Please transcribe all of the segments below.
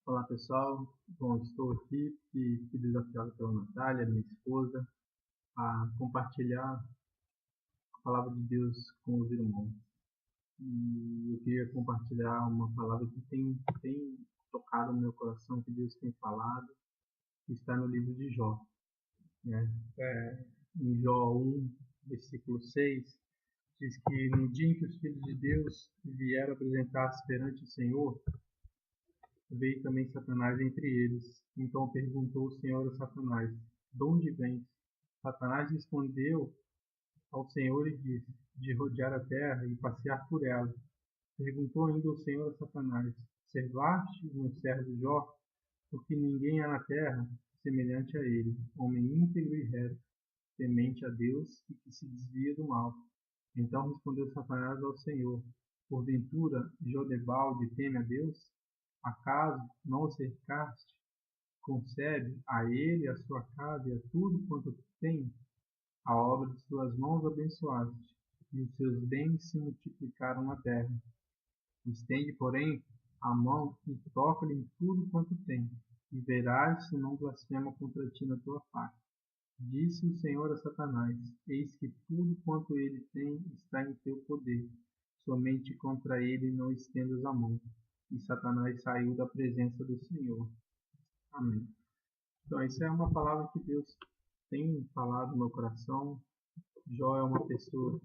Olá pessoal, bom, estou aqui e fui desafiado pela Natália, minha esposa, a compartilhar a palavra de Deus com os irmãos. E eu queria compartilhar uma palavra que tem tocado no meu coração, que Deus tem falado, que está no livro de Jó. Né? Em Jó 1, versículo 6, diz que no dia em que os filhos de Deus vieram apresentar-se perante o Senhor, veio também Satanás entre eles. Então perguntou o Senhor a Satanás: de onde vens? Satanás respondeu ao Senhor e disse: de rodear a terra e passear por ela. Perguntou ainda o Senhor a Satanás: observaste o meu servo Jó? Porque ninguém há na terra semelhante a ele, homem íntegro e reto, temente a Deus e que se desvia do mal. Então respondeu Satanás ao Senhor: porventura Jodebalde teme a Deus? Acaso não o cercaste? Concede a ele, a sua casa e a tudo quanto tem, a obra de suas mãos abençoaste, e os seus bens se multiplicaram na terra. Estende, porém, a mão e toca-lhe em tudo quanto tem, e verás se não blasfema contra ti na tua face. Disse o Senhor a Satanás: eis que tudo quanto ele tem está em teu poder, somente contra ele não estendas a mão. E Satanás saiu da presença do Senhor. Amém. Então, isso é uma palavra que Deus tem falado no meu coração. Jó é uma pessoa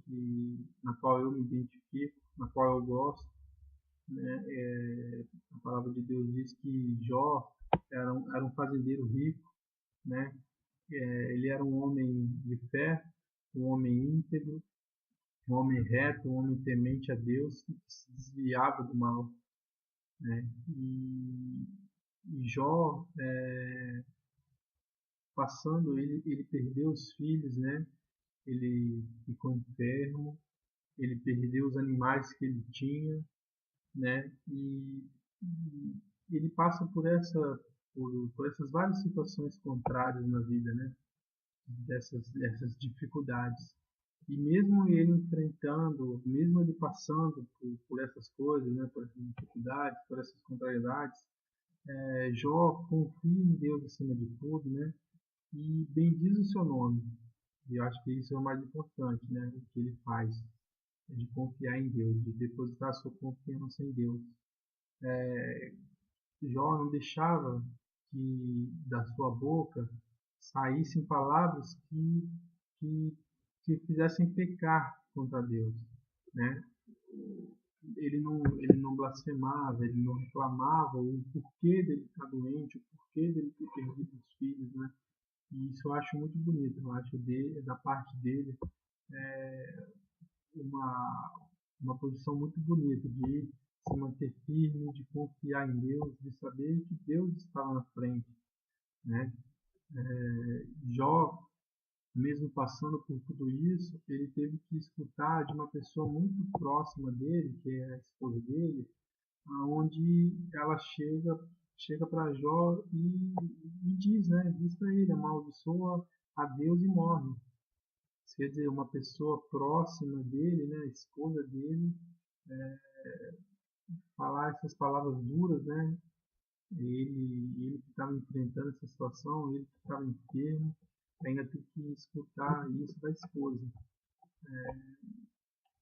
na qual eu me identifico, na qual eu gosto. Né? A palavra de Deus diz que Jó era um fazendeiro rico, né? Ele era um homem de fé, um homem íntegro, um homem reto, um homem temente a Deus, que se desviava do mal. Né? E Jó, passando, ele perdeu os filhos, né? Ele ficou enfermo, ele perdeu os animais que ele tinha, né? E ele passa por essas várias situações contrárias na vida, né? Dessas dificuldades. E mesmo ele enfrentando, mesmo ele passando por essas coisas, né? Por essas dificuldades, por essas contrariedades, Jó confia em Deus acima de tudo, né? E bendiz o seu nome. E eu acho que isso é o mais importante, né? O que ele faz, é de confiar em Deus, de depositar sua confiança em Deus. Jó não deixava que da sua boca saíssem palavras que, que fizessem pecar contra Deus, né? Ele não blasfemava, ele não reclamava o porquê dele estar doente, o porquê dele ter perdido os filhos, né? E isso eu acho muito bonito, eu acho da parte dele uma, uma posição muito bonita de se manter firme, de confiar em Deus, de saber que Deus estava na frente, né? Jó, mesmo passando por tudo isso, ele teve que escutar de uma pessoa muito próxima dele, que é a esposa dele, aonde ela chega para Jó e diz, né? Diz para ele, amaldiçoa a Deus e morre. Quer dizer, uma pessoa próxima dele, né, a esposa dele, falar essas palavras duras, né? Ele que estava enfrentando essa situação, ele que estava enfermo, ainda tem que escutar isso da esposa.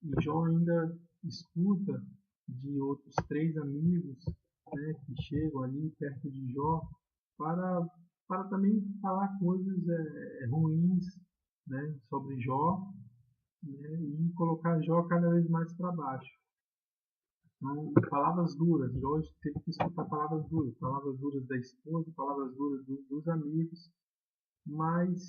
E Jó ainda escuta de outros três amigos, né, que chegam ali perto de Jó para, para também falar coisas ruins, né, sobre Jó, né, e colocar Jó cada vez mais para baixo. Então, palavras duras, Jó teve que escutar palavras duras da esposa, palavras duras dos amigos, mas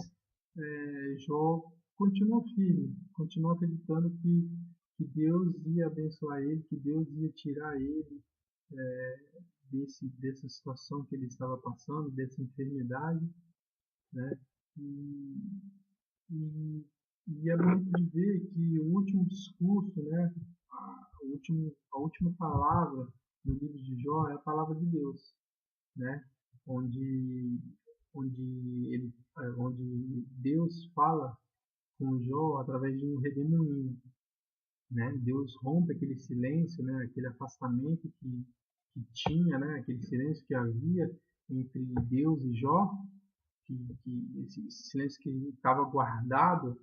Jó continuou firme, continuou acreditando que Deus ia abençoar ele, que Deus ia tirar ele dessa situação que ele estava passando, dessa enfermidade, né? E, e, e é bonito de ver que o último discurso, né? A última palavra no livro de Jó é a palavra de Deus, né? Onde, onde Deus fala com Jó através de um redemoinho, né? Deus rompe aquele silêncio, né? Aquele afastamento que tinha, né, aquele silêncio que havia entre Deus e Jó, que esse silêncio que estava guardado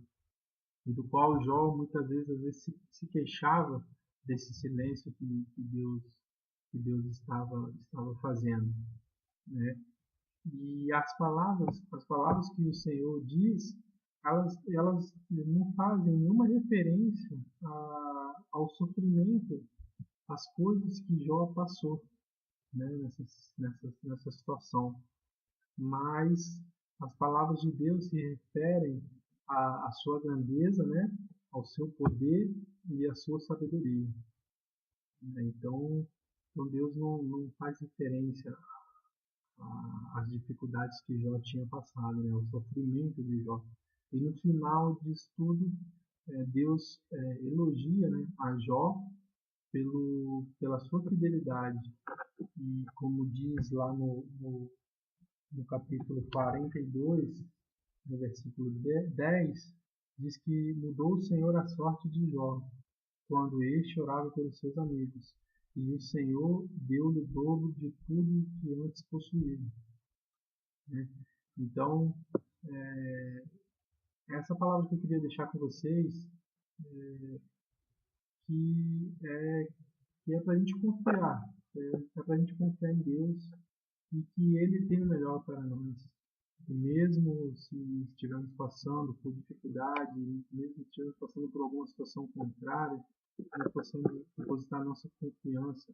e do qual Jó muitas vezes, às vezes se queixava desse silêncio que Deus estava fazendo, né? E as palavras que o Senhor diz, elas não fazem nenhuma referência ao sofrimento, às coisas que Jó passou, né, nessa situação. Mas as palavras de Deus se referem à sua grandeza, né, ao seu poder e à sua sabedoria. Então, Deus não faz referência às dificuldades que Jó tinha passado, né, ao sofrimento de Jó. E no final disso tudo, Deus elogia, né, a Jó pela sua fidelidade. E como diz lá no capítulo 42, no versículo 10, diz que mudou o Senhor a sorte de Jó, quando este orava pelos seus amigos, e o Senhor deu-lhe o dobro de tudo que antes possuía. Né? Então, essa palavra que eu queria deixar com vocês, que é para a gente confiar, é para a gente confiar em Deus e que Ele tem o melhor para nós. E mesmo se estivermos passando por dificuldade, mesmo se estivermos passando por alguma situação contrária, nós possamos depositar nossa confiança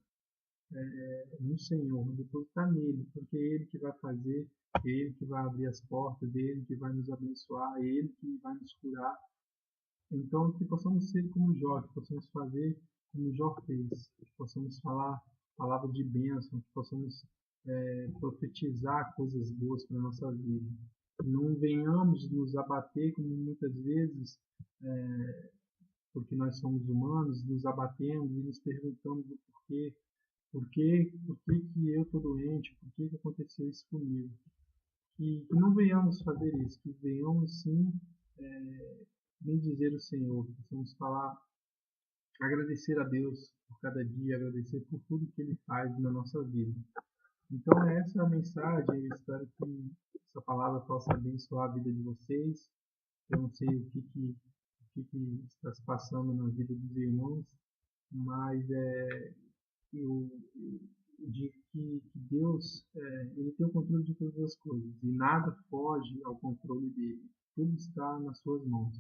no Senhor, depositar nele, porque é Ele que vai fazer, é Ele que vai abrir as portas, é Ele que vai nos abençoar, é Ele que vai nos curar. Então, que possamos ser como Jó, que possamos fazer como Jó fez, que possamos falar palavras de bênção, que possamos profetizar coisas boas para a nossa vida. Que não venhamos nos abater, como muitas vezes, porque nós somos humanos, nos abatemos e nos perguntamos o porquê. Por que eu estou doente? Por que aconteceu isso comigo? Que não venhamos fazer isso, que venhamos sim bendizer o Senhor, que possamos falar, agradecer a Deus por cada dia, agradecer por tudo que Ele faz na nossa vida. Então essa é a mensagem, eu espero que essa palavra possa abençoar a vida de vocês. Eu não sei o que está se passando na vida dos irmãos, mas eu digo que Deus ele tem o controle de todas as coisas e nada foge ao controle dele. Tudo está nas suas mãos.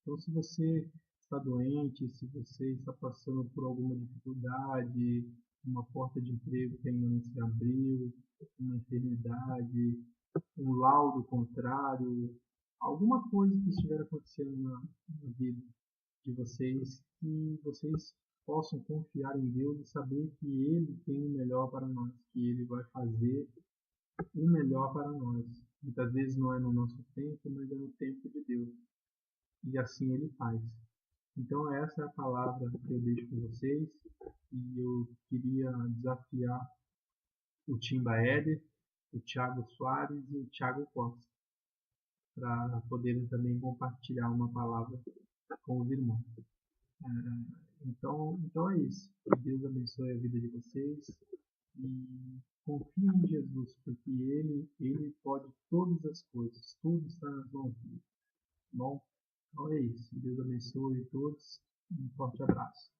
Então, se você está doente, se você está passando por alguma dificuldade, uma porta de emprego que ainda não se abriu, uma enfermidade, um laudo contrário, alguma coisa que estiver acontecendo na vida de vocês, que vocês possam confiar em Deus e saber que Ele tem o melhor para nós, que Ele vai fazer o melhor para nós. Muitas vezes não é no nosso tempo, mas é no tempo de Deus. E assim Ele faz. Então essa é a palavra que eu deixo com vocês. E eu queria desafiar o Timba Éder, o Thiago Soares e o Thiago Costa para poderem também compartilhar uma palavra com os irmãos. Então é isso. Que Deus abençoe a vida de vocês e confie em Jesus, porque Ele pode todas as coisas, tudo está nas mãos dele. Bom, então é isso. Deus abençoe todos. Um forte abraço.